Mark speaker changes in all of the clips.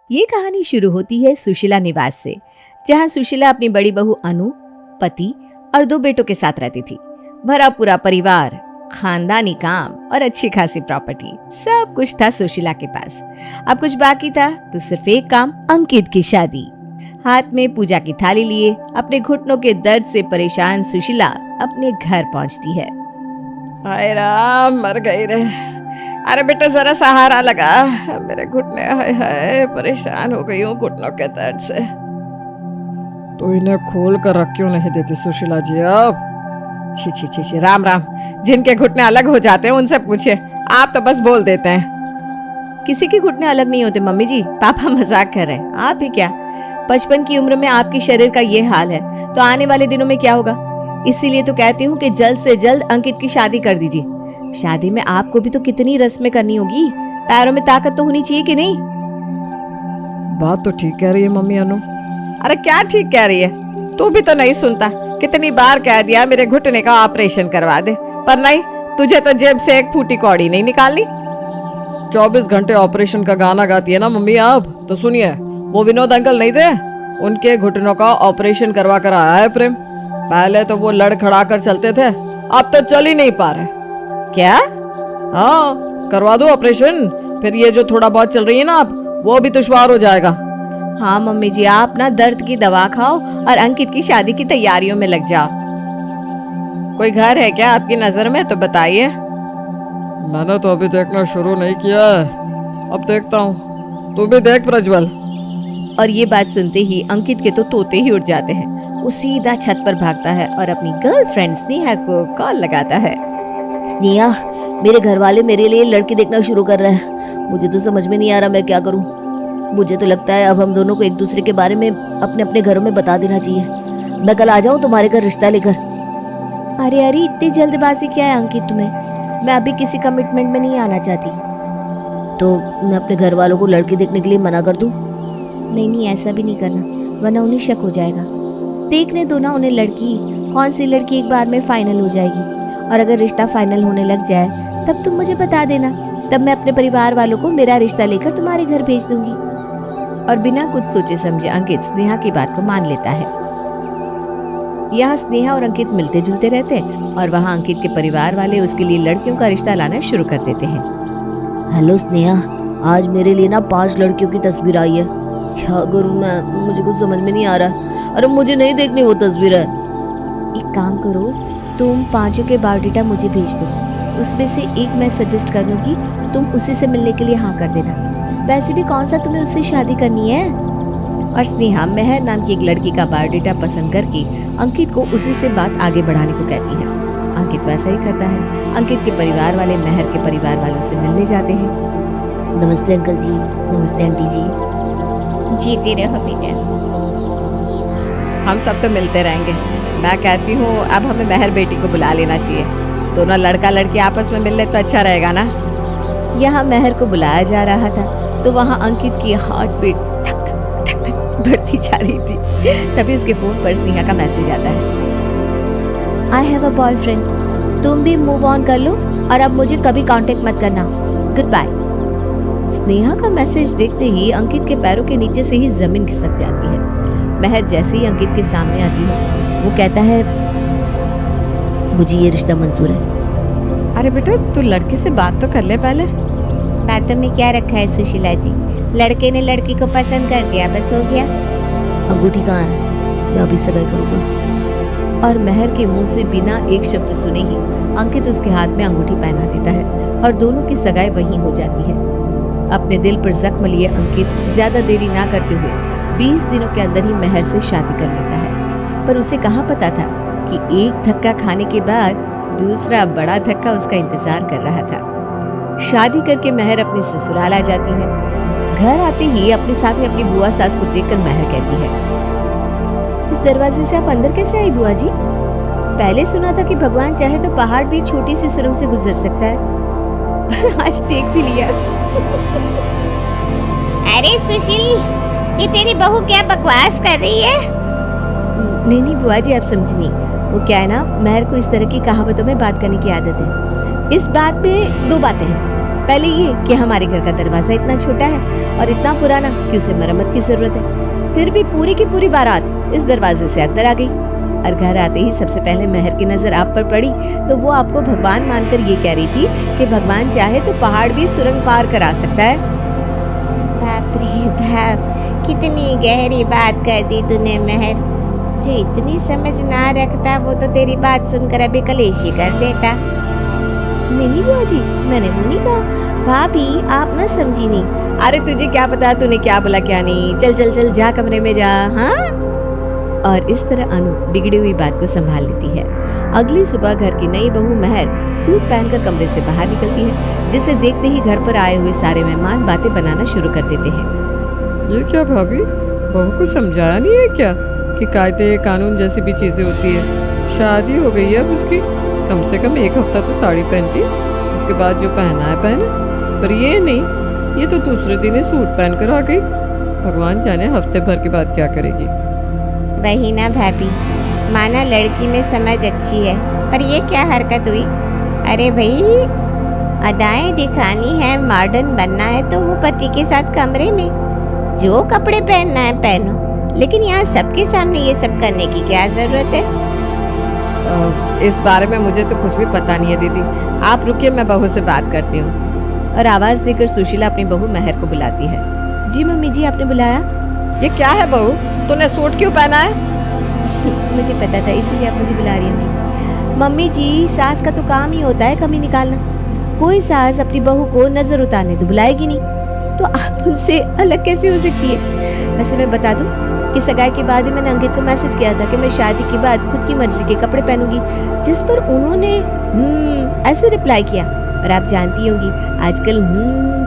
Speaker 1: ये कहानी शुरू होती है सुशीला निवास से, जहाँ सुशीला अपनी बड़ी बहू अनु, पति और 2 बेटों के साथ रहती थी। भरा पूरा परिवार, खानदानी काम और अच्छी खासी प्रॉपर्टी, सब कुछ था सुशीला के पास। अब कुछ बाकी था तो सिर्फ एक काम, अंकित की शादी। हाथ में पूजा की थाली लिए अपने घुटनों के दर्द से परेशान सुशीला अपने घर पहुंचती है।
Speaker 2: हाय राम, मर गई रे। अरे बेटा जरा सहारा लगा, मेरे घुटने, हाय हाय परेशान हो गई हूँ घुटनों के दर्द से। तो इन्हें खोल कर रख क्यों नहीं देती सुशीला जी अब? छी छी छी छी, राम राम, जिनके घुटने अलग हो जाते हैं उनसे पूछिए, आप तो बस बोल देते हैं।
Speaker 1: किसी के घुटने अलग नहीं होते मम्मी जी, पापा मजाक कर रहे हैं। आप भी क्या, 55 की उम्र में आपके शरीर का ये हाल है तो आने वाले दिनों में क्या होगा। इसीलिए तो कहती हूँ कि जल्द से जल्द अंकित की शादी कर दीजिए। शादी में आपको भी तो कितनी रस्में करनी होगी, पैरों में ताकत तो होनी चाहिए कि नहीं।
Speaker 2: बात तो ठीक कह रही है मम्मी अनु। अरे क्या ठीक कह रही है, तू भी तो नहीं सुनता। कितनी बार कह दिया मेरे घुटने का ऑपरेशन करवा दे, पर नहीं, तुझे तो जेब से एक फूटी कौड़ी नहीं निकाली। 24 घंटे ऑपरेशन का गाना गाती है ना मम्मी आप, तो सुनिए, वो विनोद अंकल नहीं थे, उनके घुटनों का ऑपरेशन करवा कर आया है प्रेम। पहले तो वो लड़ खड़ा कर चलते थे, अब तो चल ही नहीं पा रहे। क्या? हाँ, करवा दो ऑपरेशन, फिर ये जो थोड़ा बहुत चल रही है ना आप, वो भी दुश्वार हो जाएगा।
Speaker 1: हाँ मम्मी जी, आप ना दर्द की दवा खाओ और अंकित की शादी की तैयारियों में लग जाओ।
Speaker 2: कोई घर है क्या आपकी नजर में तो बताइए। मैंने तो अभी देखना शुरू नहीं किया है, अब देखता हूँ, तू भी देख प्रज्वल।
Speaker 1: और ये बात सुनते ही अंकित के तो तोते ही उड़ जाते हैं। वो सीधा छत पर भागता है और अपनी गर्लफ्रेंड स्नेहा को कॉल लगाता है।
Speaker 3: स्नेहा, मेरे घर वाले मेरे लिए लड़की देखना शुरू कर रहे हैं, मुझे तो समझ में नहीं आ रहा मैं क्या करूं। मुझे तो लगता है अब हम दोनों को एक दूसरे के बारे में अपने अपने घरों में बता देना चाहिए। मैं कल आ जाऊं तुम्हारे घर रिश्ता लेकर।
Speaker 1: अरे अरे, इतनी जल्दबाजी क्या है अंकित तुम्हें? मैं अभी किसी कमिटमेंट में नहीं आना चाहती।
Speaker 3: तो मैं अपने घर वालों को लड़की देखने के लिए मना कर दूं?
Speaker 1: नहीं नहीं, ऐसा भी नहीं करना, वरना उन्हें शक हो जाएगा। देखने दो ना उन्हें लड़की, कौन सी लड़की एक बार में फाइनल हो जाएगी। और अगर रिश्ता फाइनल होने लग जाए तब तुम मुझे बता देना, तब मैं अपने परिवार वालों को मेरा रिश्ता लेकर तुम्हारे घर भेज दूंगी। और बिना कुछ सोचे समझे अंकित स्नेहा की बात को मान लेता है। यहाँ स्नेहा और अंकित मिलते जुलते रहते हैं और वहाँ अंकित के परिवार वाले उसके लिए लड़कियों का रिश्ता लाना शुरू कर देते हैं।
Speaker 3: हेलो स्नेहा, आज मेरे लिए ना 5 लड़कियों की तस्वीर आई है। क्या करूं मैं, मुझे कुछ समझ में नहीं आ रहा। अरे मुझे नहीं देखनी वो तस्वीर है।
Speaker 1: एक काम करो, तुम 5 के बायोडाटा मुझे भेज दो, उसमें से एक मैं सजेस्ट कर दूंगी, तुम उसी से मिलने के लिए हाँ कर देना। वैसे भी कौन सा तुम्हें उससे शादी करनी है। और स्नेहा मेहर नाम की एक लड़की का बायोडाटा पसंद करके अंकित को उसी से बात आगे बढ़ाने को कहती है। अंकित वैसा ही करता है। अंकित के परिवार वाले मेहर के परिवार वालों से मिलने जाते हैं।
Speaker 3: नमस्ते अंकल जी, नमस्ते आंटी जी।
Speaker 1: जीते रहो बेटा।
Speaker 2: हम सब तो मिलते रहेंगे। मैं कहती हूँ अब हमें मेहर बेटी को बुला लेना चाहिए, दोनों लड़का लड़की आपस में मिल ले तो अच्छा रहेगा ना।
Speaker 1: यहाँ मेहर को बुलाया जा रहा था तो वहाँ अंकित की हार्ट बीट धक धक धक धक बढ़ती जा रही थी। तभी उसके फोन पर स्नेहा का मैसेज आता है। आई हैव अ बॉयफ्रेंड, तुम भी मूव ऑन कर लो और अब मुझे कभी कांटेक्ट मत करना, गुड बाय। स्नेहा का मैसेज देखते ही अंकित के पैरों के नीचे से ही जमीन खिसक जाती है। मेहर जैसे ही अंकित के सामने आती है वो कहता है,
Speaker 3: मुझे ये रिश्ता मंजूर है।
Speaker 2: अरे बेटा, तू लड़के से बात तो कर ले पहले।
Speaker 1: बातों में क्या रखा है सुशीला जी, लड़के ने लड़की को पसंद कर दिया, बस हो गया।
Speaker 3: अंगूठी कहाँ है, मैं अभी सगाई करूँगा।
Speaker 1: और मेहर के मुंह से बिना एक शब्द सुने ही अंकित उसके हाथ में अंगूठी पहना देता है और दोनों की सगाई वहीं हो जाती है। अपने दिल पर जख्म लिए अंकित ज्यादा देरी ना करते हुए 20 दिनों के अंदर ही मेहर से शादी कर लेता है। पर उसे कहाँ पता था कि एक धक्का खाने के बाद दूसरा बड़ा धक्का उसका इंतजार कर रहा था। शादी करके मेहर अपने ससुराल आ जाती है। घर आते ही अपने साथ में अपनी बुआ सास को देखकर मेहर कहती है, इस दरवाजे से आप अंदर कैसे आई बुआ जी? पहले सुना था कि भगवान चाहे तो पहाड़ भी छोटी सी सुरंग से गुजर सकता है, पर आज देख भी लिया।
Speaker 4: अरे सुशील, ये तेरी बहू क्या बकवास कर रही है?
Speaker 1: नहीं नहीं बुआ जी, आप समझी नहीं। वो क्या है ना, मेहर को इस तरह की कहावतों में बात करने की आदत है। इस बात में 2 बातें हैं। पहले ये कि हमारे घर का दरवाजा इतना छोटा है और इतना पुराना कि उसे मरम्मत की जरूरत है। फिर भी पूरी की पूरी बारात इस दरवाजे से अंदर आ गई और घर आते ही सबसे पहले महर की नजर आप पर पड़ी तो वो आपको भगवान मानकर ये कह रही थी कि भगवान चाहे तो पहाड़ भी सुरंग पार करा सकता है।
Speaker 4: बाप रे बाप, कितनी गहरी बात कर दी तूने महर। जो इतनी समझ ना रखता वो तो तेरी बात सुनकर अभी कलेश ही कर देता।
Speaker 1: नहीं बुआ जी, मैंने वो नहीं कहा। भाभी आप ना समझी नहीं।
Speaker 2: अरे तुझे क्या पता तूने क्या बोला क्या नहीं। चल चल चल जा कमरे में जा। हाँ,
Speaker 1: और इस तरह अनु बिगड़ी हुई बात को संभाल लेती है। अगली सुबह घर की नई बहू महर सूट पहनकर कमरे से बाहर निकलती है, जिसे देखते ही घर पर आए हुए सारे मेहमान बातें बनाना शुरू कर देते हैं।
Speaker 5: ये क्या भाभी, बहू को समझाया नहीं है क्या कि कायदे कानून जैसी भी चीजें होती है। शादी हो गई है अब उसकी, कम से कम 1 हफ्ता तो साड़ी पहनती, उसके बाद जो पहना है पहने। पर ये नहीं, ये तो दूसरे दिन ही सूट पहनकर आ गई। भगवान जाने हफ्ते भर के बाद क्या करेगी।
Speaker 4: वही ना भाभी, माना लड़की में समझ अच्छी है, पर ये क्या हरकत हुई। अरे भाई, अदाएं दिखानी है, मॉडर्न बनना है तो वो पति के साथ कमरे में जो कपड़े पहनना है पहनो, लेकिन यहाँ सबके सामने ये सब करने की क्या जरूरत है।
Speaker 2: इस बारे में मुझे तो कुछ भी पता नहीं है दीदी। आप रुकिए, मैं बहू से बात करती हूँ।
Speaker 1: और आवाज देकर सुशीला अपनी बहू महर को बुलाती है। जी मम्मी जी, आपने बुलाया?
Speaker 2: ये क्या है बहू, तूने सूट क्यों पहना है?
Speaker 1: मुझे पता था, इसीलिए आप मुझे बुला रही होंगी। मम्मी जी, सास का तो काम ही होता है कमी निकालना। कोई सास अपनी बहू को नजर उतारने तो बुलाएगी नहीं, तो आप उनसे अलग कैसे हो सकती है। वैसे मैं बता दूं कि सगाई के बाद ही मैंने अंकित को मैसेज किया था कि मैं शादी के बाद खुद की मर्जी के कपड़े पहनूंगी, जिस पर उन्होंने ऐसे रिप्लाई किया। और आप जानती होंगी आजकल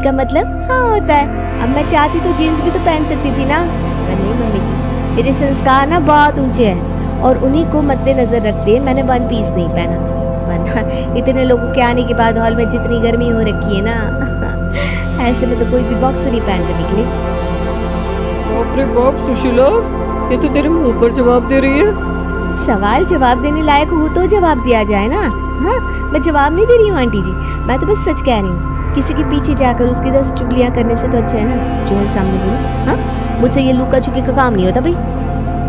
Speaker 1: का मतलब हाँ होता है। अब मैं चाहती तो जीन्स भी तो पहन सकती थी ना। पर नहीं मम्मी जी, मेरे संस्कार ना बहुत ऊंचे हैं और उन्हीं को मद्देनजर रखते मैंने 1 पीस नहीं पहना, वरना इतने लोगों के आने के बाद हॉल में जितनी गर्मी हो रखी है ना, ऐसे में तो कोई भी बॉक्सर ही पहन कर निकले।
Speaker 5: बाप रे बाप सुशीला, ये तो तेरे मुंह पर जवाब दे रही है।
Speaker 1: सवाल जवाब देने लायक हो तो जवाब दिया जाए ना। हाँ, मैं जवाब नहीं दे रही हूँ आंटी जी, मैं तो बस सच कह रही हूँ। किसी के पीछे जाकर उसकी 10 चुगलियां करने से तो अच्छा है ना जो है सामने बोलो। हाँ, मुझसे ये लुका छुपी का काम नहीं होता भाई।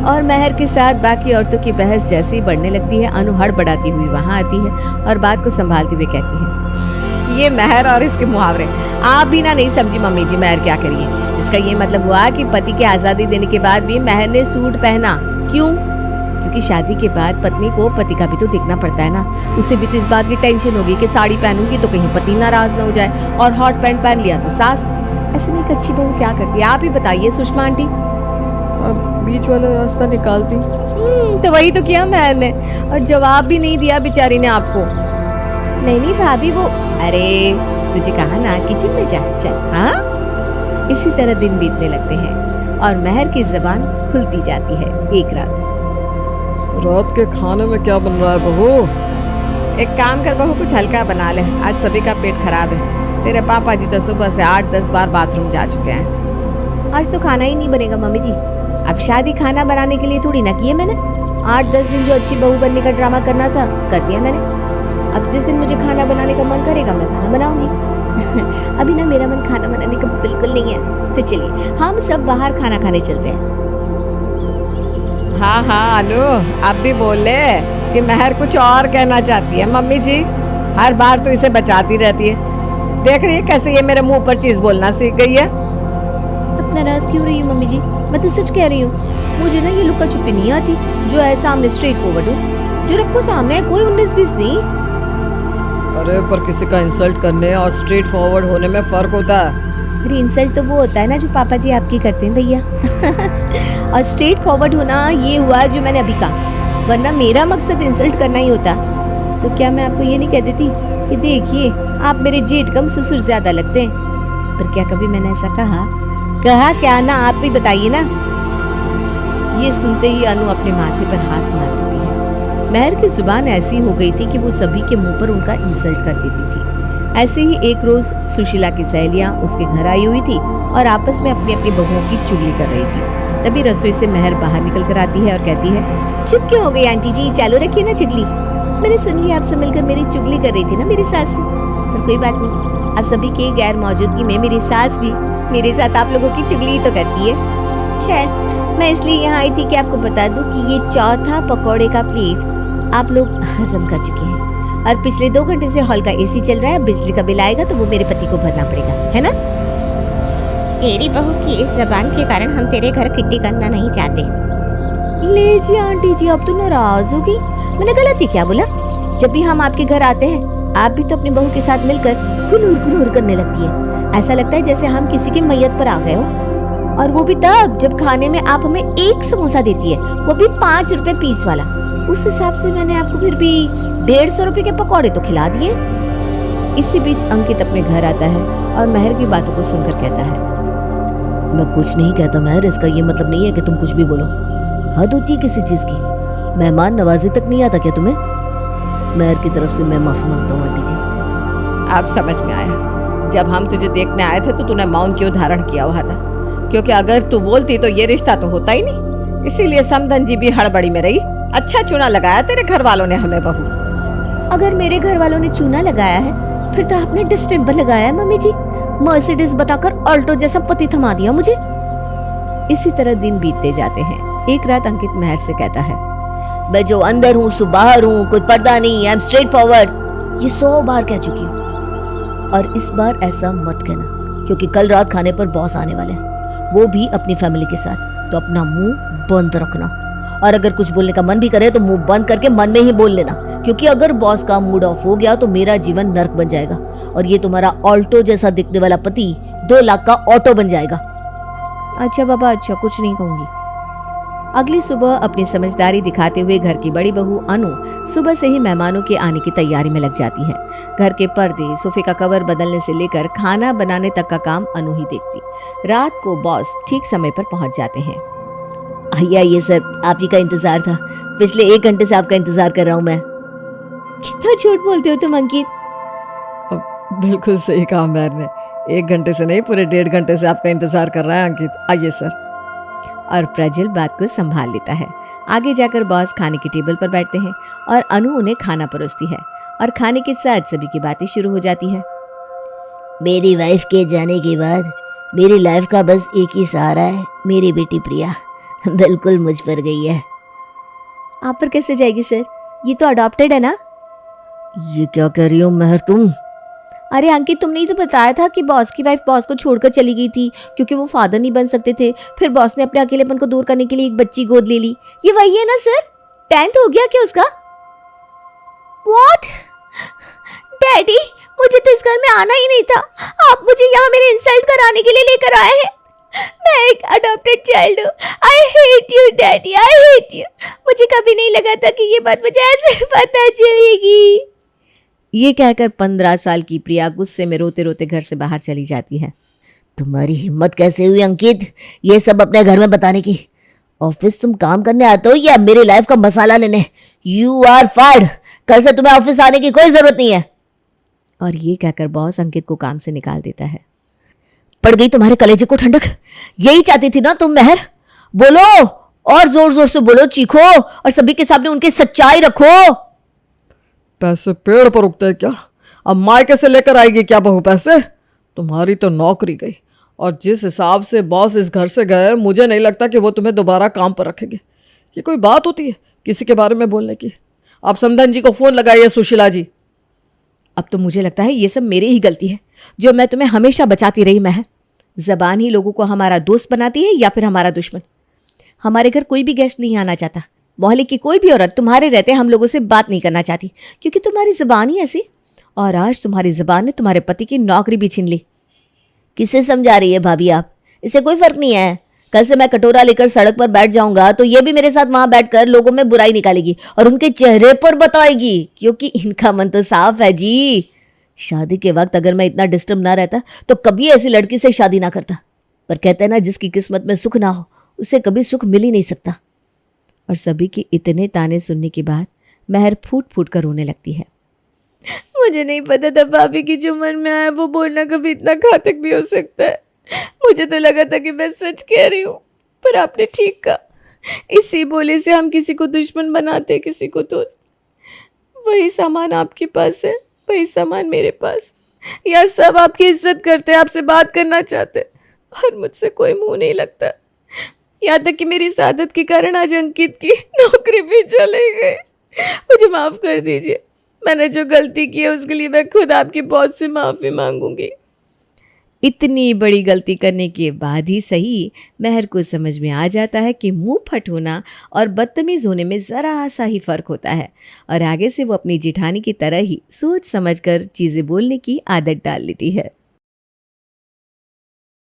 Speaker 2: और महर के साथ बाकी औरतों की बहस जैसे ही बढ़ने लगती है, अनु हड़बड़ाती हुई वहाँ आती है और बात को संभालते हुए कहती है, ये महर और इसके मुहावरे आप भी ना नहीं समझी मम्मी जी। महर क्या करिए, इसका ये मतलब हुआ कि पति की आजादी देने के बाद भी महर ने सूट पहना। क्यों? क्योंकि शादी के बाद पत्नी को पति का भी तो देखना पड़ता है ना। उसे भी तो इस बात की टेंशन होगी कि साड़ी पहनूंगी तो कहीं पति नाराज ना हो जाए, और हॉट पैंट पहन लिया तो सास। ऐसे में एक अच्छी बहू क्या करती है, आप ही बताइए सुषमा आंटी।
Speaker 5: अब बीच वाला रास्ता निकालती।
Speaker 2: तो वही तो किया मैंने, और जवाब भी नहीं दिया बेचारी ने आपको।
Speaker 1: नहीं नहीं भाभी, वो अरे तुझे कहा ना किचन में जा, चल। हाँ, इसी तरह दिन बीतने लगते हैं और महर की जबान खुलती जाती है। एक
Speaker 5: रात के खाने में क्या बन रहा है बहू?
Speaker 2: एक काम कर बहू, कुछ हल्का बना ले, आज सभी का पेट खराब है। तेरे पापा जी तो सुबह से 8-10 बार बाथरूम जा चुके हैं।
Speaker 1: आज तो खाना ही नहीं बनेगा मम्मी जी। अब शादी खाना बनाने के लिए थोड़ी ना की है मैंने। 8-10 दिन जो अच्छी बहू बनने का ड्रामा करना था कर दिया मैंने। अब जिस दिन मुझे खाना बनाने का मन करेगा मैं खाना बनाऊंगी। अभी ना मेरा मन खाना बनाने का बिल्कुल नहीं है। तो चलिए हम सब बाहर खाना खाने चलते हैं।
Speaker 2: हाँ हाँ अनु, अब भी बोल ले कि महर कुछ और कहना चाहती है। मम्मी जी हर बार तो इसे बचाती रहती है। देख रही है कैसे ये मेरे मुंह पर चीज बोलना सीख गई है।
Speaker 1: अब नाराज क्यों रही हूँ मम्मी जी? मैं तो सच कह रही हूँ। मुझे ना ये लुका छुपी नहीं आती, जो है सामने स्ट्रेट फॉरवर्ड हो, जो रखो सामने, कोई 19-20 नहीं।
Speaker 5: अरे पर किसी का इंसल्ट करने और स्ट्रेट फॉरवर्ड होने में फर्क होता है।
Speaker 1: अरे इंसल्ट तो वो होता है ना जो पापा जी आपकी करते हैं भैया। और स्ट्रेट फॉरवर्ड होना ये हुआ जो मैंने अभी कहा, वरना मेरा मकसद इंसल्ट करना ही होता। तो क्या मैं आपको ये नहीं कह देती कि देखिए आप मेरे जेठ कम ससुर ज्यादा लगते हैं? पर क्या कभी मैंने ऐसा कहा? कहा क्या ना, आप भी बताइए ना।
Speaker 2: ये सुनते ही अनु अपने माथे पर हाथ मार देती है। महर की जुबान ऐसी हो गई थी कि वो सभी के मुंह पर उनका इंसल्ट कर देती थी। ऐसे ही एक रोज सुशीला की सहेलियां उसके घर आई हुई थी और आपस में अपनी अपनी बहुओं की चुगली कर रही थी। तभी रसोई से महर बाहर निकल कर आती है और कहती है,
Speaker 1: चुप क्यों हो गई आंटी जी? चालू रखिए ना चुगली। मैंने सुन लिया आप सब मिलकर मेरी चुगली कर रही थी ना मेरी सास से। पर कोई बात नहीं,
Speaker 4: अब सभी के गैर मौजूदगी में मेरी सास भी मेरे साथ आप लोगों की चुगली तो करती है। खैर, मैं इसलिए यहाँ आई थी कि आपको बता दूं कि ये चौथा पकौड़े का प्लेट आप लोग हजम कर चुके हैं और पिछले 2 घंटे से हॉल का एसी चल रहा है। बिजली का बिल आएगा तो वो मेरे पति को भरना पड़ेगा, है ना? तेरी बहू की इस जबान के कारण हम तेरे घर किट्टी करना नहीं चाहते। ले जी आंटी जी, अब तो नाराज होगी। मैंने गलत ही क्या बोला? जब भी हम आपके घर आते हैं आप भी तो अपनी बहू के साथ मिलकर गुनूर गुनूर करने लगती है। ऐसा लगता है जैसे हम किसी की मैयत पर आ गए हो, और वो भी तब जब खाने में आप हमें 1 समोसा देती है, वो भी 5 रुपए पीस वाला। उस हिसाब से मैंने आपको फिर भी 150 रुपए के पकौड़े तो खिला दिए। इसी बीच अंकित अपने घर आता है और महर की बातों को सुनकर कहता है,
Speaker 3: मैं कुछ नहीं कहता महर, इसका ये मतलब नहीं है कि तुम कुछ भी बोलो। हद होती है किसी चीज की। मेहमान नवाजी तक नहीं आता क्या तुम्हें? महर की तरफ से मैं माफी मांगता हूँ आंटी जी।
Speaker 2: अब समझ में आया, जब हम तुझे देखने आए थे तो तूने मौन क्यों धारण किया हुआ था, क्योंकि अगर तू बोलती तो ये रिश्ता तो होता ही नहीं। इसीलिए समधन जी भी हड़बड़ी में रही। अच्छा चुना लगाया तेरे घर वालों ने हमें बहू।
Speaker 4: अगर मेरे घर वालों ने चूना लगाया है फिर तो आपने डिस्टेंबर लगाया है मम्मी जी। मर्सिडीज बताकर ऑल्टो जैसा पति थमा दिया मुझे।
Speaker 1: इसी तरह दिन बीतते जाते हैं। एक रात अंकित महर से कहता है,
Speaker 3: मैं जो अंदर हूँ सो बाहर हूँ, कोई पर्दा नहीं, आई एम स्ट्रेट फॉरवर्ड। ये 100 बार कह चुकी हूँ और इस बार ऐसा मत कहना, क्योंकि कल रात खाने पर बॉस आने वाले हैं, वो भी अपनी फैमिली के साथ। तो अपना मुंह बंद रखना, और अगर कुछ बोलने का मन भी करे तो मुंह बंद करके मन में ही बोल लेना, क्योंकि अगर बॉस का मूड ऑफ हो गया तो मेरा जीवन नर्क बन जाएगा और ये तुम्हारा ऑल्टो जैसा दिखने वाला पति 2 लाख का ऑटो बन जाएगा।
Speaker 1: अच्छा बाबा, अच्छा, कुछ नहीं कहूंगी। अगली सुबह अपनी समझदारी दिखाते हुए घर की बड़ी बहू अनु सुबह से ही मेहमानों के आने की तैयारी में लग जाती है। घर के पर्दे, सोफे का कवर बदलने से लेकर खाना बनाने तक का काम अनु ही देखती। रात को बॉस ठीक समय पर पहुंच जाते हैं।
Speaker 3: आइए आइए सर, आप ही का इंतजार था। पिछले 1 घंटे से आपका इंतजार कर रहा हूँ मैं।
Speaker 4: कितना झूठ बोलते हो तुम अंकित।
Speaker 5: बिल्कुल सही कहा महर ने। 1 घंटे से नहीं, पूरे 1.5 घंटे से आपका इंतजार कर रहा है अंकित। आइए सर।
Speaker 1: और प्रज्वल बात को संभाल लेता है। आगे जाकर बॉस खाने की टेबल पर बैठते हैं और अनु उन्हें खाना परोसती है और खाने के साथ सभी की बातें शुरू हो जाती है।
Speaker 3: मेरी वाइफ के जाने के बाद मेरी लाइफ का बस एक ही सहारा है, मेरी बेटी प्रिया। बिल्कुल मुझ पर गई है।
Speaker 4: आप पर कैसे जाएगी सर? ये तो अडॉप्टेड है ना?
Speaker 3: ये क्या कह रही हो महर तुम?
Speaker 4: अरे अंकित, तुमने ही तो बताया था कि बॉस की वाइफ बॉस को छोड़कर चली गई थी क्योंकि वो फादर नहीं बन सकते थे। फिर बॉस ने अपने अकेलेपन को दूर करने के लिए एक बच्ची गोद ले ली। ये वही है ना सर? 10th हो गया क्या उसका? What? डैडी, मुझे तो इस घर में आना ही नहीं था। आप मुझे यहाँ मेरे इंसल्ट कराने के लिए लेकर आए हैं। मैं एक अडॉप्टेड चाइल्ड हूँ। I hate you daddy, I hate you. मुझे कभी नहीं लगा था कि ये बात मुझे ऐसे पता चलेगी।
Speaker 1: ये कहकर 15 साल की प्रिया गुस्से में रोते रोते घर से बाहर चली जाती है।
Speaker 3: तुम्हारी हिम्मत कैसे हुई अंकित ये सब अपने घर में बताने की? ऑफिस तुम काम करने आते हो या मेरी लाइफ का मसाला लेने? You are fired. कल से तुम्हें ऑफिस आने की कोई जरूरत नहीं है।
Speaker 1: और ये कहकर बॉस अंकित को काम से निकाल देता है।
Speaker 3: पड़ गई तुम्हारे कलेजे को ठंडक? यही चाहती थी ना तुम महर? बोलो, और जोर जोर से बोलो, चीखो और सभी के सामने उनकी सच्चाई रखो।
Speaker 5: पैसे पेड़ पर उगते हैं क्या? अब मायके से लेकर आएगी क्या बहू पैसे? तुम्हारी तो नौकरी गई, और जिस हिसाब से बॉस इस घर से गए मुझे नहीं लगता कि वो तुम्हें दोबारा काम पर रखेंगे। ये कोई बात होती है किसी के बारे में बोलने की? आप समधन जी को फोन लगाइए। सुशीला जी,
Speaker 1: अब तो मुझे लगता है ये सब मेरी ही गलती है जो मैं तुम्हें हमेशा बचाती रही। महर, जबान ही लोगों को हमारा दोस्त बनाती है या फिर हमारा दुश्मन। हमारे घर कोई भी गेस्ट नहीं आना चाहता। मोहल्ले की कोई भी औरत तुम्हारे रहते हम लोगों से बात नहीं करना चाहती क्योंकि तुम्हारी ज़बान ही ऐसी। और आज तुम्हारी ज़बान ने तुम्हारे पति की नौकरी भी छीन ली।
Speaker 3: किसे समझा रही है भाभी आप? इससे कोई फर्क नहीं है। कल से मैं कटोरा लेकर सड़क पर बैठ जाऊंगा तो ये भी मेरे साथ वहां बैठकर लोगों में बुराई निकालेगी और उनके चेहरे पर बताएगी, क्योंकि इनका मन तो साफ है जी। शादी के वक्त अगर मैं इतना डिस्टर्ब ना रहता तो कभी ऐसी लड़की से शादी ना करता। पर कहते हैं ना, जिसकी किस्मत में सुख ना हो उसे कभी सुख मिल ही नहीं सकता।
Speaker 1: और सभी के इतने ताने सुनने के बाद महर फूट फूट कर रोने लगती है।
Speaker 4: मुझे नहीं पता था भाभी की जो मन में आया वो बोलना कभी इतना घातक भी हो सकता है। मुझे तो लगा था कि मैं सच कह रही हूँ, पर आपने ठीक कहा। इसी बोले से हम किसी को दुश्मन बनाते, किसी को दोस्त। वही सामान आपके पास है, वही सामान मेरे पास।
Speaker 1: यहाँ सब आपकी इज्जत करते, आपसे बात करना चाहते, और मुझसे कोई मुंह नहीं लगता। यहाँ तक कि मेरी इस आदत के कारण आज अंकित की नौकरी भी चले गई। मुझे माफ़ कर दीजिए। मैंने जो गलती की है उसके लिए मैं खुद आपकी बहुत से माफ़ी मांगूंगी। इतनी बड़ी गलती करने के बाद ही सही महर को समझ में आ जाता है कि मुंह फट होना और बदतमीज़ होने में ज़रा सा ही फ़र्क होता है, और आगे से वो अपनी जेठानी की तरह ही सोच समझकर चीज़ें बोलने की आदत डाल लेती है।